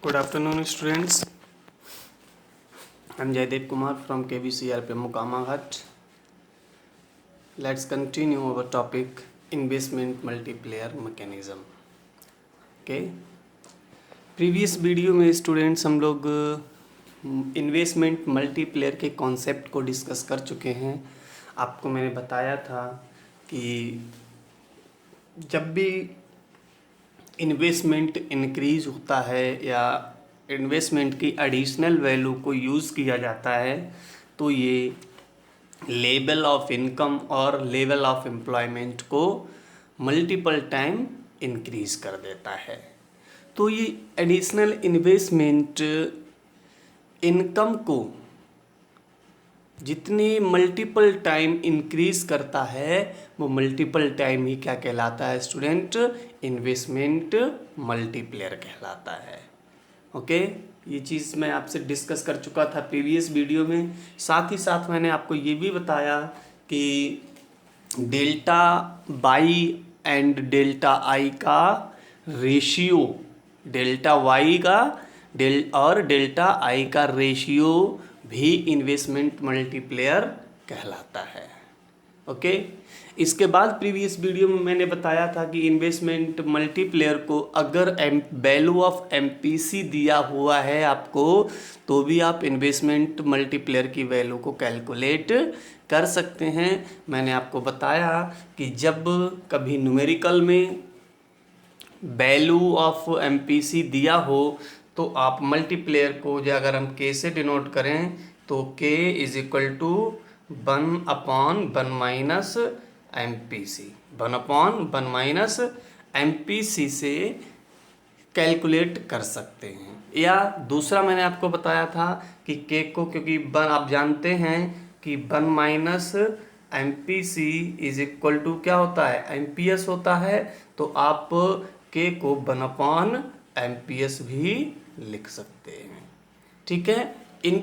Good afternoon, students. I'm Jaideep Kumar from KBCRP Mukamaghat. Let's continue our topic investment multiplier mechanism. Okay. Previous video में students हम लोग investment multiplier के concept को discuss कर चुके हैं। आपको मैंने बताया था कि जब भी इन्वेस्टमेंट इंक्रीज होता है या इन्वेस्टमेंट की एडिशनल वैल्यू को यूज़ किया जाता है तो ये लेवल ऑफ इनकम और लेवल ऑफ एम्प्लॉयमेंट को मल्टीपल टाइम इंक्रीज कर देता है। तो ये एडिशनल इन्वेस्टमेंट इनकम को जितनी मल्टीपल टाइम इंक्रीज करता है वो मल्टीपल टाइम ही क्या कहलाता है स्टूडेंट? इन्वेस्टमेंट मल्टीप्लेयर कहलाता है। ओके, ये चीज़ मैं आपसे डिस्कस कर चुका था प्रीवियस वीडियो में। साथ ही साथ मैंने आपको ये भी बताया कि डेल्टा बाई एंड डेल्टा आई का रेशियो, डेल्टा वाई का और डेल्टा आई का रेशियो भी इन्वेस्टमेंट मल्टीप्लेयर कहलाता है। ओके, इसके बाद प्रीवियस वीडियो में मैंने बताया था कि इन्वेस्टमेंट मल्टीप्लेयर को अगर वैल्यू ऑफ एमपीसी दिया हुआ है आपको तो भी आप इन्वेस्टमेंट मल्टीप्लेयर की वैल्यू को कैलकुलेट कर सकते हैं। मैंने आपको बताया कि जब कभी न्यूमेरिकल में वैल्यू ऑफ एमपीसी दिया हो तो आप मल्टीप्लेयर को जो अगर हम के से डिनोट करें तो K is equal to 1/1 minus M P C, 1/1 minus M P C से कैलकुलेट कर सकते हैं। या दूसरा मैंने आपको बताया था कि के को, क्योंकि आप जानते हैं कि 1 minus M P C is equal to क्या होता है? एम पी एस होता है। तो आप के को 1/m भी लिख सकते हैं। ठीक है, इन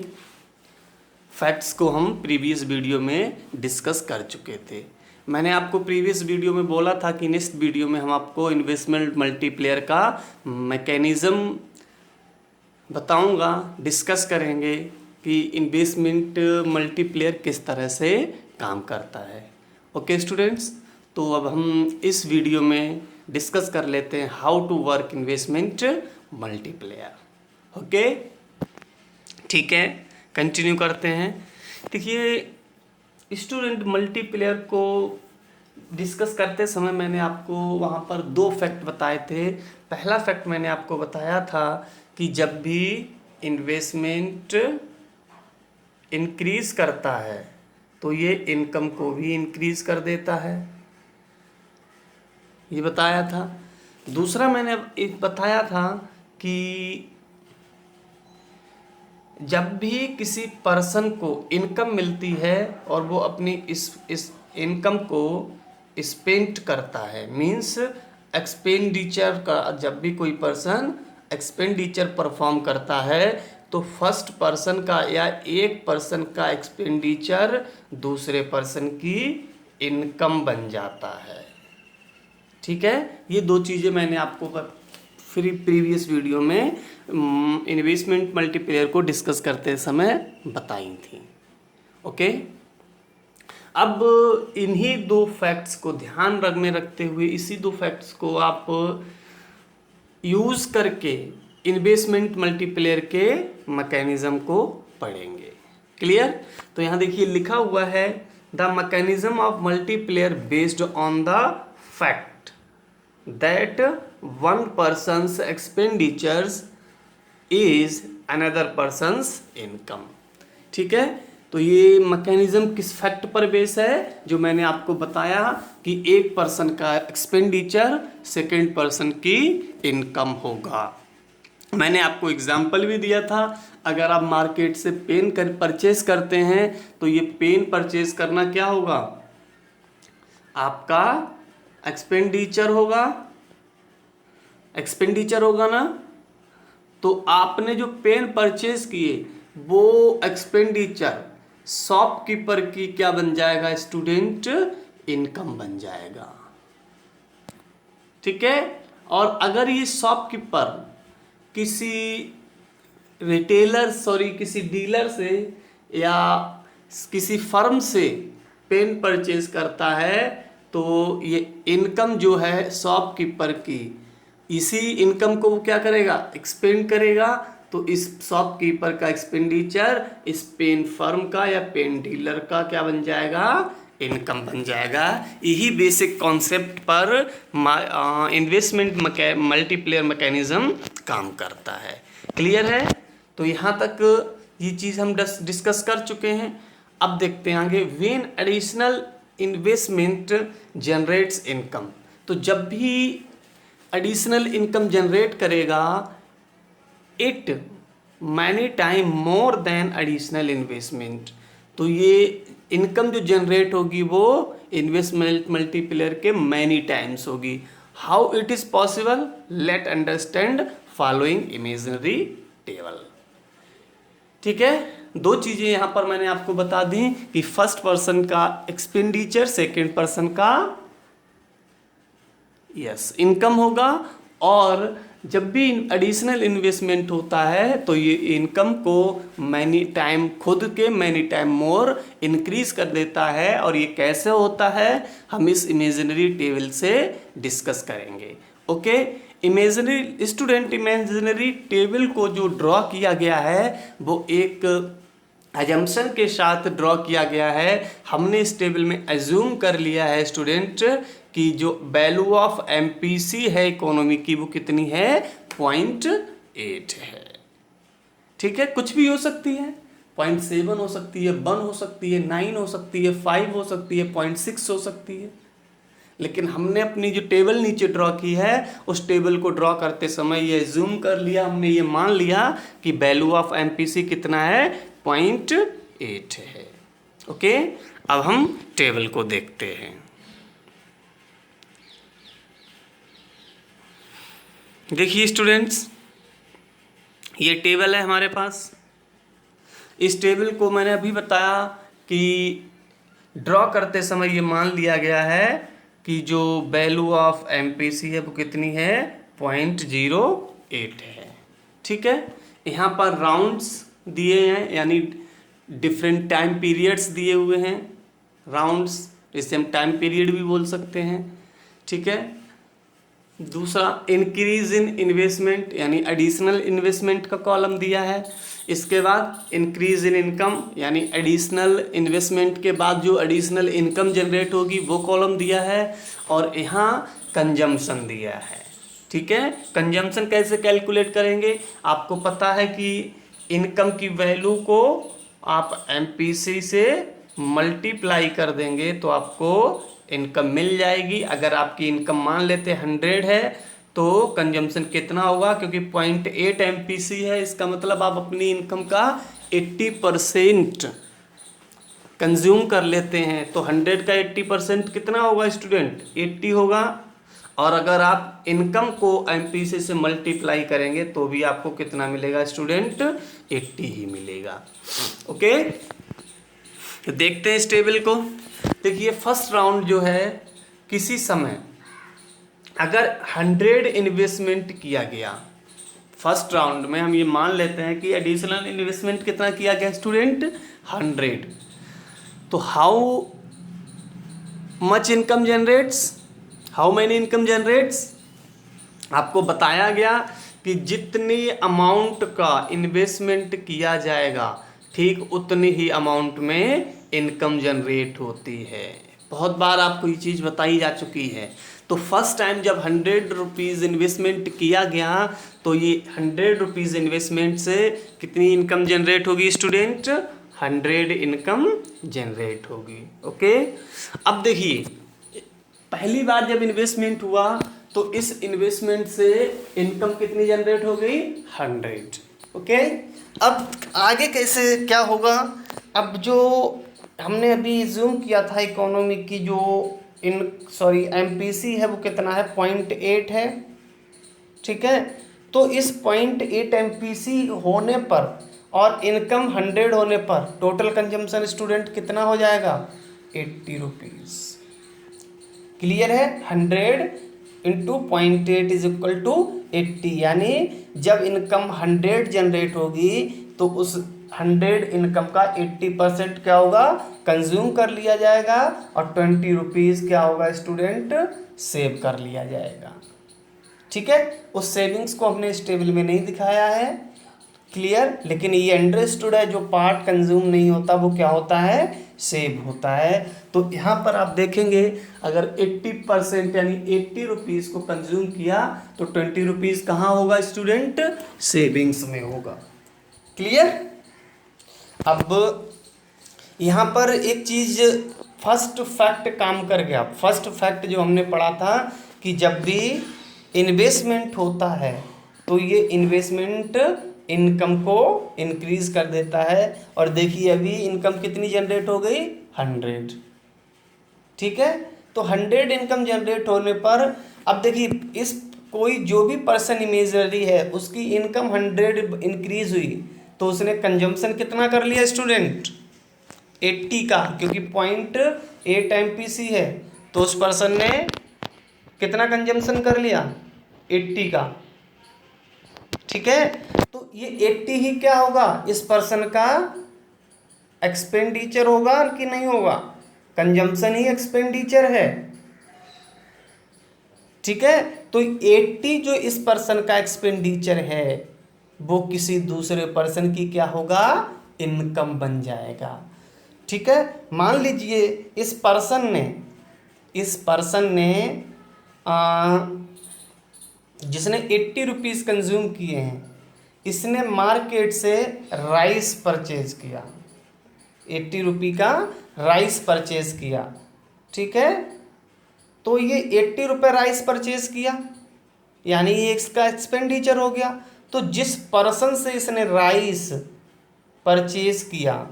फैक्ट्स को हम प्रीवियस वीडियो में डिस्कस कर चुके थे। मैंने आपको प्रीवियस वीडियो में बोला था कि नेक्स्ट वीडियो में हम आपको इन्वेस्टमेंट मल्टीप्लेयर का मैकेनिज़्म बताऊंगा, डिस्कस करेंगे कि इन्वेस्टमेंट मल्टीप्लेयर किस तरह से काम करता है। ओके स्टूडेंट्स, तो अब हम इस वीडियो में डिस्कस कर लेते हैं how to work investment multiplier. Okay, ठीक है, कंटिन्यू करते हैं। देखिए स्टूडेंट, मल्टीप्लेयर को डिस्कस करते समय मैंने आपको वहाँ पर 2 फैक्ट बताए थे। पहला फैक्ट मैंने आपको बताया था कि जब भी इन्वेस्टमेंट इंक्रीज करता है तो ये इनकम को भी इंक्रीज कर देता है, ये बताया था। दूसरा मैंने बताया था कि जब भी किसी पर्सन को इनकम मिलती है और वो अपनी इस इनकम को स्पेंड करता है, मीन्स एक्सपेंडिचर का, जब भी कोई पर्सन एक्सपेंडिचर परफॉर्म करता है तो फर्स्ट पर्सन का या एक पर्सन का एक्सपेंडिचर दूसरे पर्सन की इनकम बन जाता है। ठीक है, ये 2 चीज़ें मैंने आपको प्रीवियस वीडियो में इन्वेस्टमेंट मल्टीप्लेयर को डिस्कस करते समय बताई थी। ओके, अब इन्हीं 2 फैक्ट्स को ध्यान में रखते हुए इसी 2 फैक्ट्स को आप यूज़ करके इन्वेस्टमेंट मल्टीप्लेयर के मैकेनिज्म को पढ़ेंगे। क्लियर? तो यहाँ देखिए लिखा हुआ है the mechanism of multiplayer based on the fact that one person's expenditures is another person's income। ठीक है, तो ये मैकेनिज्म किस फैक्ट पर बेस है? जो मैंने आपको बताया कि एक पर्सन का एक्सपेंडिचर सेकेंड पर्सन की इनकम होगा। मैंने आपको एग्जाम्पल भी दिया था, अगर आप मार्केट से पेन परचेज करते हैं तो ये पेन परचेज करना क्या होगा? आपका एक्सपेंडिचर होगा ना। तो आपने जो पेन परचेज किए वो एक्सपेंडिचर शॉपकीपर की क्या बन जाएगा स्टूडेंट? इनकम बन जाएगा। ठीक है, और अगर ये शॉपकीपर किसी किसी डीलर से या किसी फर्म से पेन परचेज करता है तो ये इनकम जो है शॉपकीपर की, इसी इनकम को वो क्या करेगा, एक्सपेंड करेगा। तो इस शॉपकीपर का एक्सपेंडिचर इस पेन फर्म का या पेन डीलर का क्या बन जाएगा, इनकम बन जाएगा। यही बेसिक कॉन्सेप्ट पर इन्वेस्टमेंट मल्टीप्लेयर मैकेनिज्म काम करता है। क्लियर है? तो यहाँ तक ये चीज़ हम डिस्कस कर चुके हैं। अब देखते हैं आगे, when additional investment generates income. तो जब भी एडिशनल इनकम जनरेट करेगा, it many time more than additional investment, तो ये इनकम जो जनरेट होगी वो इन्वेस्टमेंट मल्टीप्लेयर के मैनी टाइम्स होगी। How it is possible, let understand following imaginary table. ठीक है, दो चीजें यहां पर मैंने आपको बता दी कि फर्स्ट पर्सन का एक्सपेंडिचर, सेकंड पर्सन का इनकम होगा। और जब भी एडिशनल इन्वेस्टमेंट होता है तो ये इनकम को मैनी टाइम, खुद के मैनी टाइम मोर इंक्रीज कर देता है। और ये कैसे होता है हम इस इमेजिनरी टेबल से डिस्कस करेंगे। ओके, इमेजिनरी टेबल को जो ड्रॉ किया गया है वो एक अजम्पशन के साथ ड्रॉ किया गया है। हमने इस टेबल में एज्यूम कर लिया है स्टूडेंट कि जो वैल्यू ऑफ एमपीसी है इकोनॉमी की वो कितनी है, 0.8 है। ठीक है, कुछ भी हो सकती है, 0.7 हो सकती है, 1 हो सकती है, 9 हो सकती है, 5 हो सकती है, 0.6 हो सकती है। लेकिन हमने अपनी जो टेबल नीचे ड्रॉ की है उस टेबल को ड्रॉ करते समय ये जूम कर लिया, हमने ये मान लिया कि वैल्यू ऑफ एमपीसी कितना है, 0.8 है। ओके, अब हम टेबल को देखते हैं। देखिए स्टूडेंट्स, ये टेबल है हमारे पास। इस टेबल को मैंने अभी बताया कि ड्रॉ करते समय ये मान लिया गया है कि जो वैल्यू ऑफ एमपीसी है वो कितनी है, 0.08 है। ठीक है, यहाँ पर राउंड्स दिए हैं, यानी डिफरेंट टाइम पीरियड्स दिए हुए हैं। राउंड्स, इसे हम टाइम पीरियड भी बोल सकते हैं। ठीक है, दूसरा इंक्रीज इन इन्वेस्टमेंट यानी एडिशनल इन्वेस्टमेंट का कॉलम दिया है। इसके बाद इंक्रीज इन इनकम यानी एडिशनल इन्वेस्टमेंट के बाद जो एडिशनल इनकम जनरेट होगी वो कॉलम दिया है। और यहाँ कंजम्पशन दिया है। ठीक है, कंजम्पशन कैसे कैलकुलेट करेंगे, आपको पता है कि इनकम की वैल्यू को आप एमपीसी से मल्टीप्लाई कर देंगे तो आपको इनकम मिल जाएगी। अगर आपकी इनकम मान लेते 100 है तो कंजम्पशन कितना होगा, क्योंकि 0.8 एमपीसी है, इसका मतलब आप अपनी इनकम का 80% कंज्यूम कर लेते हैं। तो 100 का 80% कितना होगा स्टूडेंट, 80 होगा। और अगर आप इनकम को एमपीसी से मल्टीप्लाई करेंगे तो भी आपको कितना मिलेगा स्टूडेंट, 80 ही मिलेगा। ओके, तो देखते हैं इस टेबल को। देखिए फर्स्ट राउंड जो है, किसी समय अगर 100 इन्वेस्टमेंट किया गया, फर्स्ट राउंड में हम ये मान लेते हैं कि एडिशनल इन्वेस्टमेंट कितना किया गया स्टूडेंट, 100। तो how much income generates, how many income generates, आपको बताया गया कि जितनी अमाउंट का इन्वेस्टमेंट किया जाएगा ठीक उतनी ही अमाउंट में इनकम जनरेट होती है। बहुत बार आपको ये चीज़ बताई जा चुकी है। तो फर्स्ट टाइम जब 100 रुपीज़ इन्वेस्टमेंट किया गया तो ये 100 रुपीज़ इन्वेस्टमेंट से कितनी इनकम जनरेट होगी स्टूडेंट, 100 इनकम जनरेट होगी। ओके, अब देखिए पहली बार जब इन्वेस्टमेंट हुआ तो इस इन्वेस्टमेंट से इनकम कितनी जनरेट हो गई, 100। ओके, अब आगे कैसे क्या होगा, अब जो हमने अभी जूम किया था इकोनॉमी की जो एमपीसी है वो कितना है, 0.8 है। ठीक है, तो इस 0.8 एमपीसी होने पर और इनकम 100 होने पर टोटल कंजम्पशन स्टूडेंट कितना हो जाएगा, 80 रुपीज़। क्लियर है, 100 इंटू 0.8 इज इक्वल टू 80, यानी जब इनकम 100 जनरेट होगी तो उस 100 इनकम का 80% क्या होगा, कंज्यूम कर लिया जाएगा और 20 रुपीज़ क्या होगा स्टूडेंट, सेव कर लिया जाएगा। ठीक है, उस सेविंग्स को हमने इस टेबल में नहीं दिखाया है, क्लियर, लेकिन ये अंडरस्टूड है, जो पार्ट कंज्यूम नहीं होता वो क्या होता है, सेव होता है। तो यहाँ पर आप देखेंगे अगर 80% यानी 80 रुपीज़ को कंज्यूम किया तो 20 रुपीज़ कहाँ होगा स्टूडेंट, सेविंग्स में होगा। क्लियर। अब यहाँ पर एक चीज़ फर्स्ट फैक्ट काम कर गया। फर्स्ट फैक्ट जो हमने पढ़ा था कि जब भी इन्वेस्टमेंट होता है तो ये इन्वेस्टमेंट इनकम को इंक्रीज कर देता है। और देखिए अभी इनकम कितनी जनरेट हो गई, 100। ठीक है, तो 100 इनकम जनरेट होने पर अब देखिए इस कोई जो भी पर्सन इमेजनरी है उसकी इनकम 100 इंक्रीज हुई तो उसने कंजम्पशन कितना कर लिया स्टूडेंट, 80 का, क्योंकि 0.8 MPC है तो उस पर्सन ने कितना कंजम्पशन कर लिया, 80 का। ठीक है, तो ये 80 ही क्या होगा, इस पर्सन का एक्सपेंडिचर होगा कि नहीं होगा, कंजम्पशन ही एक्सपेंडिचर है। ठीक है, तो 80 जो इस पर्सन का एक्सपेंडिचर है वो किसी दूसरे पर्सन की क्या होगा, इनकम बन जाएगा। ठीक है, मान लीजिए इस पर्सन ने जिसने 80 रुपीज़ कंज्यूम किए हैं, इसने मार्केट से राइस परचेज किया, 80 रुपये का राइस परचेज किया। ठीक है, तो ये 80 रुपये राइस परचेज किया यानी ये इसका एक्सपेंडिचर हो गया। तो जिस पर्सन से इसने राइस परचेज किया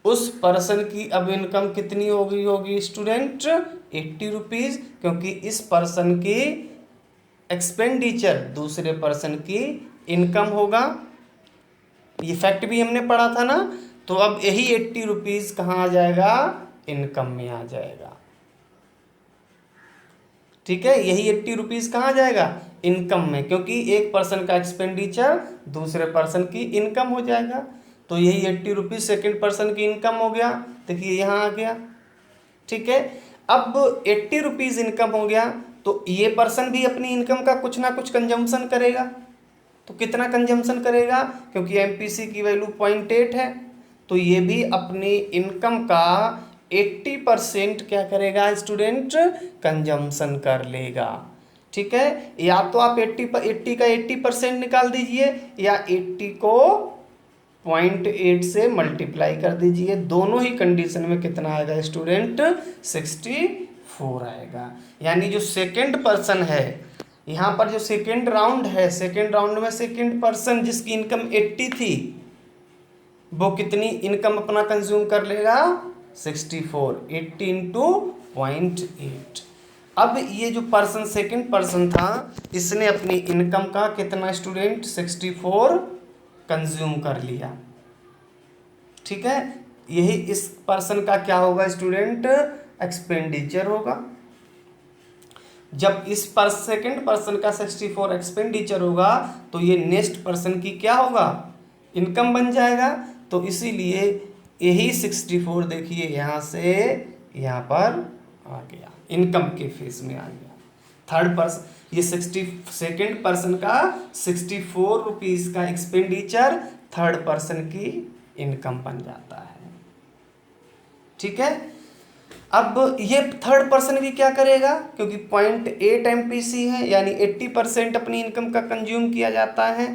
उस पर्सन की अब इनकम कितनी हो गई होगी स्टूडेंट, 80 रुपीज़, क्योंकि इस पर्सन की एक्सपेंडिचर दूसरे पर्सन की इनकम होगा। ये फैक्ट भी हमने पढ़ा था ना। तो अब यही 80 रुपीज़ कहाँ आ जाएगा, इनकम में आ जाएगा। ठीक है, यही 80 रुपीज़ कहाँ जाएगा, इनकम में, क्योंकि एक पर्सन का एक्सपेंडिचर दूसरे पर्सन की इनकम हो जाएगा। तो यही 80 रुपीज़ सेकेंड पर्सन की इनकम हो गया। देखिए यहाँ आ गया। ठीक है, अब 80 रुपीज़ इनकम हो गया तो ये पर्सन भी अपनी इनकम का कुछ ना कुछ कंजम्पशन करेगा। तो कितना कंजम्पशन करेगा, क्योंकि एमपीसी की वैल्यू 0.8 है तो ये भी अपनी इनकम का 80% क्या करेगा स्टूडेंट, कंजम्पशन कर लेगा। ठीक है, या तो आप 80 का 80% निकाल दीजिए या 80 को 0.8 से मल्टीप्लाई कर दीजिए। दोनों ही कंडीशन में कितना आएगा स्टूडेंट, 64 आएगा। यानी जो सेकेंड पर्सन है यहाँ पर, जो सेकेंड राउंड है, सेकेंड राउंड में सेकेंड पर्सन जिसकी इनकम 80 थी वो कितनी इनकम अपना कंज्यूम कर लेगा, 64, 80 इंटू 0.8। अब ये जो पर्सन सेकेंड पर्सन था इसने अपनी इनकम का कितना स्टूडेंट, 64 कंज्यूम कर लिया। ठीक है, यही इस पर्सन का क्या होगा स्टूडेंट, एक्सपेंडिचर होगा। जब इस सेकेंड पर्सन का 64 एक्सपेंडिचर होगा तो ये नेक्स्ट पर्सन की क्या होगा, इनकम बन जाएगा। तो इसीलिए यही 64 देखिए यहाँ से यहाँ पर आ गया, इनकम के फेस में आ गया। थर्ड पर्सन ये सेकेंड पर्सन का 64 रुपीज़ का एक्सपेंडिचर थर्ड पर्सन की इनकम बन जाता है। ठीक है, अब ये थर्ड पर्सन भी क्या करेगा, क्योंकि 0.8 MPC है यानी 80% अपनी इनकम का कंज्यूम किया जाता है।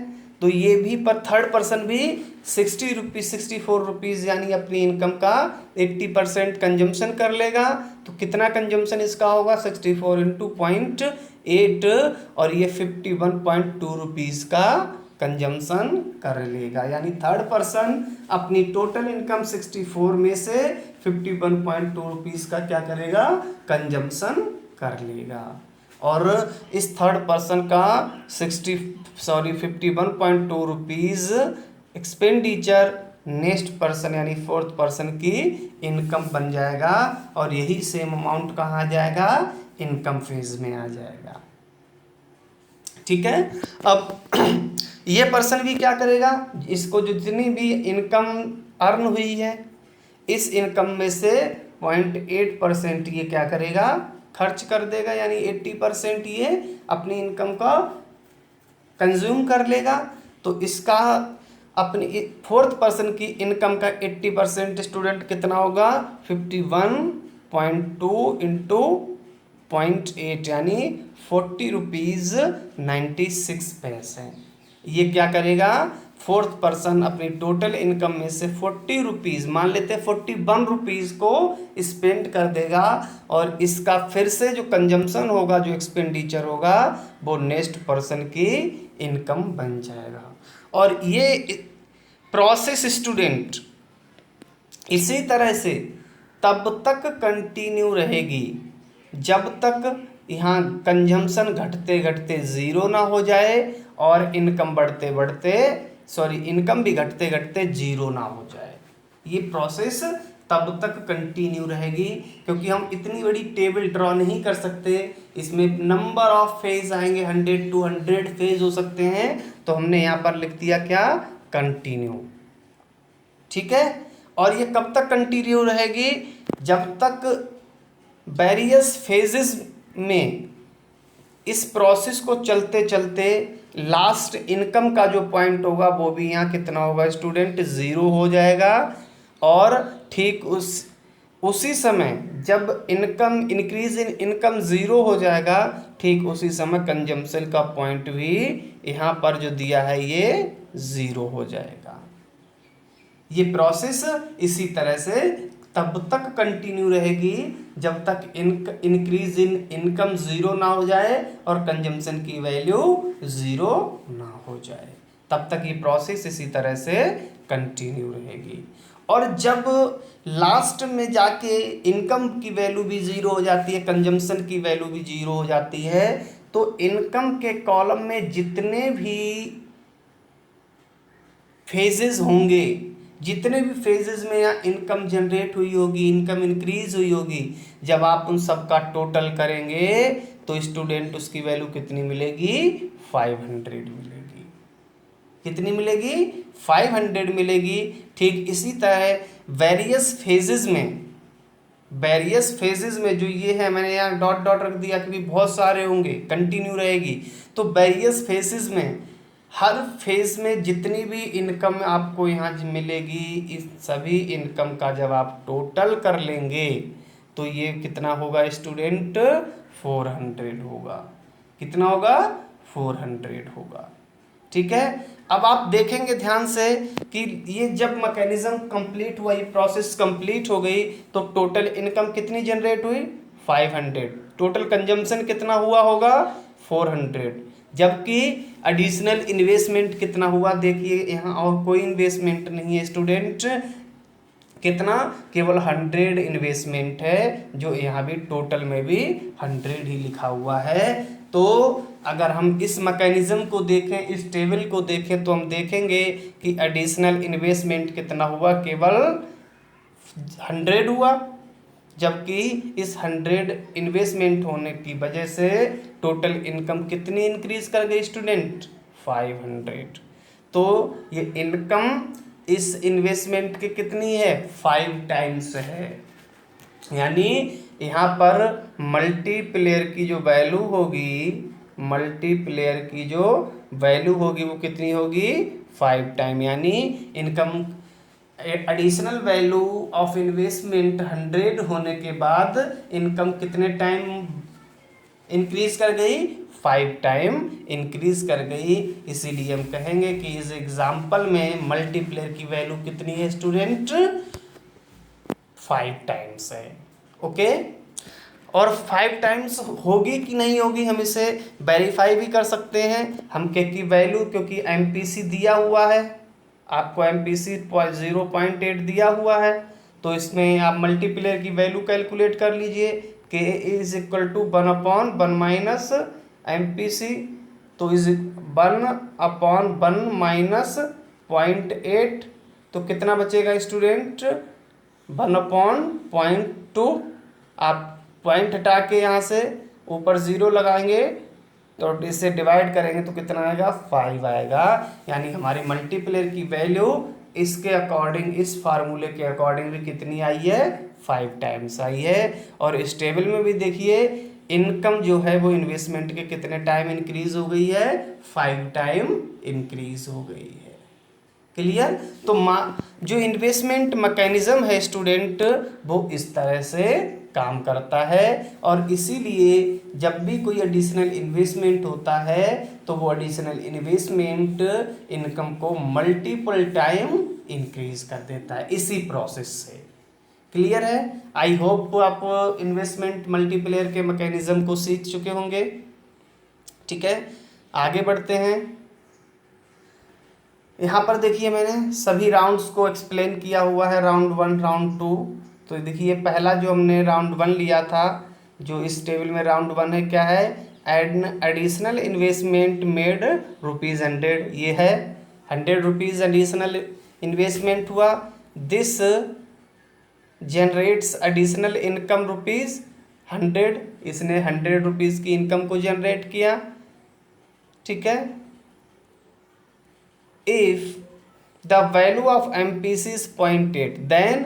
तो ये भी पर थर्ड पर्सन भी 64 रुपीज़ यानी अपनी इनकम का 80% कंजम्पशन कर लेगा। तो कितना कंजम्पशन इसका होगा, 64 इंटू 0.8 और ये 51.2 रुपीज़ का कंजम्पशन कर लेगा। यानी थर्ड पर्सन अपनी टोटल इनकम 64 में से 51.2 रुपीज़ का क्या करेगा, कंजम्पशन कर लेगा। और इस थर्ड पर्सन का 51.2 रुपीज़ एक्सपेंडिचर नेक्स्ट पर्सन यानी फोर्थ पर्सन की इनकम बन जाएगा। और यही सेम अमाउंट कहाँ आ जाएगा, इनकम फेज में आ जाएगा। ठीक है, अब ये पर्सन भी क्या करेगा, इसको जितनी भी इनकम अर्न हुई है इस इनकम में से 0.8% ये क्या करेगा, खर्च कर देगा, यानी 80% ये अपनी इनकम का कंज्यूम कर लेगा। तो इसका अपनी फोर्थ पर्सन की इनकम का 80% स्टूडेंट कितना होगा, 51.2 इंटू 0.8 यानी 40 रुपीज़ 96 पैसे। ये क्या करेगा, फोर्थ पर्सन अपनी टोटल इनकम में से 40 रुपीज़, मान लेते हैं 41 रुपीज़ को स्पेंड कर देगा, और इसका फिर से जो कंजम्पशन होगा, जो एक्सपेंडिचर होगा, वो नेक्स्ट पर्सन की इनकम बन जाएगा। और ये प्रोसेस स्टूडेंट इसी तरह से तब तक कंटिन्यू रहेगी जब तक यहाँ कंजम्पशन घटते घटते ज़ीरो ना हो जाए और इनकम बढ़ते बढ़ते इनकम भी घटते घटते ज़ीरो ना हो जाए। ये प्रोसेस तब तक कंटिन्यू रहेगी, क्योंकि हम इतनी बड़ी टेबल ड्रॉ नहीं कर सकते, इसमें नंबर ऑफ फेज आएंगे, 100 to 100 फेज हो सकते हैं, तो हमने यहाँ पर लिख दिया क्या, कंटिन्यू। ठीक है, और ये कब तक कंटिन्यू रहेगी, जब तक वेरियस फेजेस में इस प्रोसेस को चलते चलते लास्ट इनकम का जो पॉइंट होगा वो भी यहाँ कितना होगा स्टूडेंट, ज़ीरो हो जाएगा। और ठीक उसी समय जब income increase in income zero हो जाएगा, ठीक उसी समय कंजम्पशन का पॉइंट भी यहाँ पर जो दिया है ये ज़ीरो हो जाएगा। ये प्रोसेस इसी तरह से तब तक कंटिन्यू रहेगी जब तक इंक्रीज इन इनकम ज़ीरो ना हो जाए और कंजम्पशन की वैल्यू ज़ीरो ना हो जाए, तब तक ये प्रोसेस इसी तरह से कंटिन्यू रहेगी। और जब लास्ट में जाके इनकम की वैल्यू भी ज़ीरो हो जाती है, कंजम्पशन की वैल्यू भी ज़ीरो हो जाती है, तो इनकम के कॉलम में जितने भी फेजेस होंगे, जितने भी फेजेस में यहाँ इनकम जनरेट हुई होगी, इनकम इंक्रीज हुई होगी, जब आप उन सब का टोटल करेंगे तो स्टूडेंट उसकी वैल्यू कितनी मिलेगी, 500 मिलेगी। कितनी मिलेगी, 500 मिलेगी। ठीक इसी तरह वेरियस फेजेस में जो ये है, मैंने यहाँ डॉट डॉट रख दिया क्योंकि बहुत सारे होंगे, कंटिन्यू रहेगी। तो वेरियस फेजेस में हर फेज में जितनी भी इनकम आपको यहाँ मिलेगी, इस सभी इनकम का जब आप टोटल कर लेंगे तो ये कितना होगा स्टूडेंट, 400 होगा। कितना होगा, 400 होगा। ठीक है, अब आप देखेंगे ध्यान से कि ये जब मैकेनिज्म कंप्लीट हुआ, ये प्रोसेस कंप्लीट हो गई, तो टोटल इनकम कितनी जनरेट हुई, 500। टोटल कंजम्पशन कितना हुआ होगा, 400। जबकि एडिशनल इन्वेस्टमेंट कितना हुआ, देखिए यहाँ और कोई इन्वेस्टमेंट नहीं है स्टूडेंट, कितना, केवल 100 इन्वेस्टमेंट है, जो यहाँ भी टोटल में भी 100 ही लिखा हुआ है। तो अगर हम इस मैकेनिज्म को देखें, इस टेबल को देखें, तो हम देखेंगे कि एडिशनल इन्वेस्टमेंट कितना हुआ, केवल 100 हुआ, जबकि इस 100 इन्वेस्टमेंट होने की वजह से टोटल इनकम कितनी इंक्रीज कर गई स्टूडेंट, 500। तो ये इनकम इस इन्वेस्टमेंट की कितनी है, 5 टाइम्स है। यानी यहाँ पर मल्टीप्लेयर की जो वैल्यू होगी, वो कितनी होगी, 5 टाइम। यानी income additional value of investment 100 होने के बाद इनकम कितने टाइम इंक्रीज कर गई, 5 टाइम इंक्रीज कर गई। इसीलिए हम कहेंगे कि इस एग्जाम्पल में मल्टीप्लेयर की वैल्यू कितनी है स्टूडेंट, 5 टाइम्स है। ओके, और 5 टाइम्स होगी कि नहीं होगी हम इसे वेरीफाई भी कर सकते हैं। हम के की वैल्यू, क्योंकि एमपीसी दिया हुआ है, आपको एमपीसी 0.8 दिया हुआ है, तो इसमें आप मल्टीप्लेयर की वैल्यू कैलकुलेट कर लीजिए, K is equal to 1/1 minus MPC, तो इज 1/1 माइनस 0.8, तो कितना बचेगा स्टूडेंट, 1/0.2। आप पॉइंट हटा के यहाँ से ऊपर 0 लगाएंगे तो इससे डिवाइड करेंगे तो कितना आएगा 5 आएगा। यानी हमारी मल्टीप्लेयर की वैल्यू इसके अकॉर्डिंग, इस फार्मूले के अकॉर्डिंग भी कितनी आई है 5 टाइम्स आई है। और इस टेबल में भी देखिए इनकम जो है वो इन्वेस्टमेंट के कितने टाइम इंक्रीज हो गई है 5 टाइम इंक्रीज हो गई है। क्लियर। तो जो इन्वेस्टमेंट मैकेनिज्म है स्टूडेंट वो इस तरह से काम करता है। और इसीलिए जब भी कोई एडिशनल इन्वेस्टमेंट होता है तो वो एडिशनल इन्वेस्टमेंट इनकम को मल्टीपल टाइम इंक्रीज कर देता है इसी प्रोसेस से। क्लियर है। आई होप आप इन्वेस्टमेंट मल्टीप्लेयर के मैकेनिज्म को सीख चुके होंगे। ठीक है, आगे बढ़ते हैं। यहाँ पर देखिए मैंने सभी राउंड्स को एक्सप्लेन किया हुआ है, राउंड 1 राउंड 2। तो देखिए पहला जो हमने राउंड 1 लिया था, जो इस टेबल में राउंड 1 है, क्या है, एडिशनल इन्वेस्टमेंट मेड ₹100। ये है 100 रुपीज़ एडिशनल इन्वेस्टमेंट हुआ। This generates additional income ₹100। इसने 100 रुपीज़ की इनकम को जनरेट किया। ठीक है। If the value of MPC is 0.8 then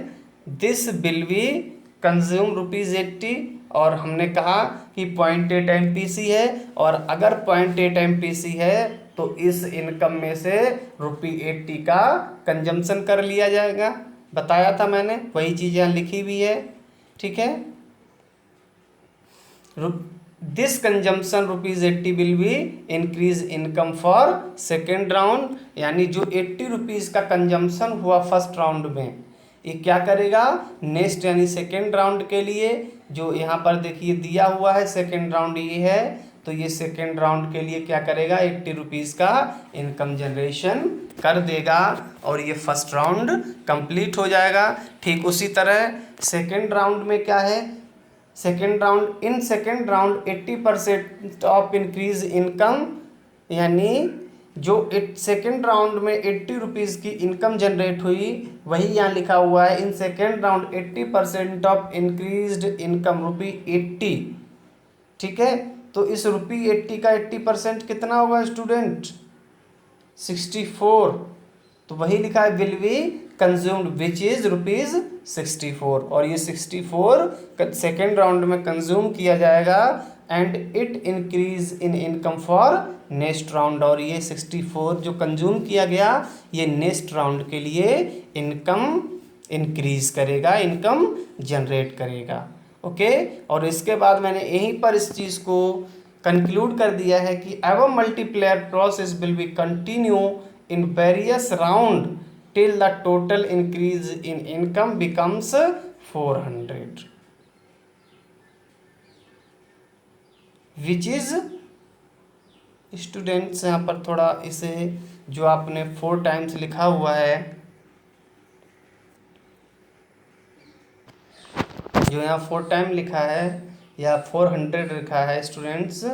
this will be consume ₹80। और हमने कहा कि 0.8 MPC है और अगर 0.8 MPC है तो इस इनकम में से ₹80 का कंजम्पशन कर लिया जाएगा। बताया था मैंने, वही चीज़ यहाँ लिखी हुई है। ठीक है। This consumption ₹80 will be increase income for second round. यानी जो 80 रुपीज़ का कंजम्पशन हुआ फर्स्ट राउंड में, ये क्या करेगा नेक्स्ट यानी सेकेंड राउंड के लिए, जो यहाँ पर देखिए दिया हुआ है सेकेंड राउंड ये है, तो ये सेकेंड राउंड के लिए क्या करेगा 80 रुपीज़ का इनकम जनरेशन कर देगा और ये फर्स्ट राउंड कंप्लीट हो जाएगा। ठीक उसी तरह सेकेंड राउंड में क्या है, second round 80% of increase income, यानी जो सेकेंड राउंड में 80 रुपीज़ की इनकम जनरेट हुई वही यहाँ लिखा हुआ है। In second round 80% of increased income ₹80। ठीक है। तो इस ₹80 का 80% कितना होगा स्टूडेंट 64। तो वही लिखा है will be consumed which is ₹64। और ये 64 सेकेंड राउंड में कंज्यूम किया जाएगा and it increase in income for next round. और ये 64 जो कंज्यूम किया गया ये नेक्स्ट राउंड के लिए इनकम इंक्रीज करेगा, इनकम जनरेट करेगा। ओके। और इसके बाद मैंने यहीं पर इस चीज़ को कंक्लूड कर दिया है कि ever multiplayer process will be continue in various round till the total increase in income becomes 400, which is students यहाँ पर थोड़ा इसे जो आपने 4 टाइम्स लिखा हुआ है, जो यहाँ 4 टाइम लिखा है या 400 लिखा है स्टूडेंट्स,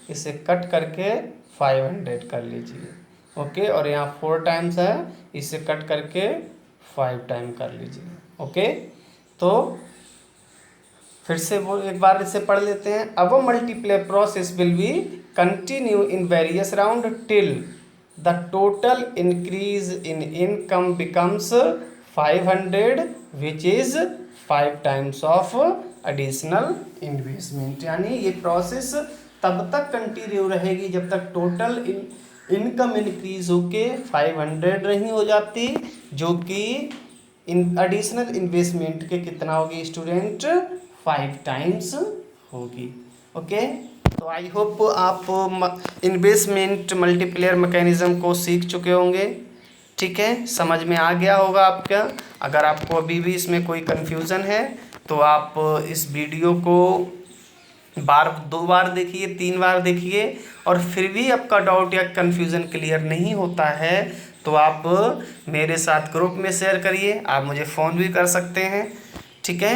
इसे कट करके 500 कर लीजिए। ओके। और यहाँ 4 टाइम्स है, इसे कट करके 5 टाइम कर लीजिए। ओके। तो फिर से वो एक बार इसे पढ़ लेते हैं। अब multiplayer process will be continue in various round till the total increase in income becomes 500 which is 5 times of additional investment. यानी ये प्रोसेस तब तक कंटिन्यू रहेगी जब तक टोटल इनकम इंक्रीज होके 500 नहीं हो जाती, जो कि इन एडिशनल इन्वेस्टमेंट के कितना होगी स्टूडेंट 5 टाइम्स होगी। ओके। तो आई होप आप इन्वेस्टमेंट मल्टीप्लेयर मैकेनिज्म को सीख चुके होंगे। ठीक है, समझ में आ गया होगा आपका। अगर आपको अभी भी इसमें कोई कन्फ्यूज़न है तो आप इस वीडियो को 2 बार देखिए, 3 बार देखिए, और फिर भी आपका डाउट या कन्फ्यूज़न क्लियर नहीं होता है तो आप मेरे साथ ग्रुप में शेयर करिए। आप मुझे फ़ोन भी कर सकते हैं। ठीक है।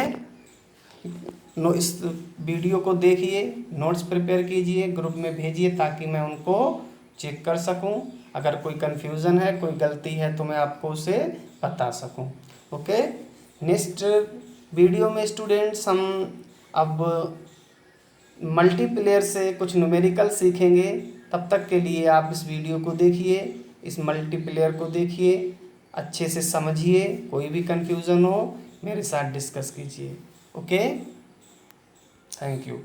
इस वीडियो को देखिए, नोट्स प्रिपेयर कीजिए, ग्रुप में भेजिए ताकि मैं उनको चेक कर सकूं। अगर कोई कन्फ्यूज़न है, कोई गलती है तो मैं आपको उसे बता सकूं। ओके। नेक्स्ट वीडियो में स्टूडेंट्स हम अब मल्टीप्लेयर से कुछ न्यूमेरिकल सीखेंगे। तब तक के लिए आप इस वीडियो को देखिए, इस मल्टीप्लेयर को देखिए, अच्छे से समझिए, कोई भी कन्फ्यूज़न हो मेरे साथ डिस्कस कीजिए। Okay, thank you.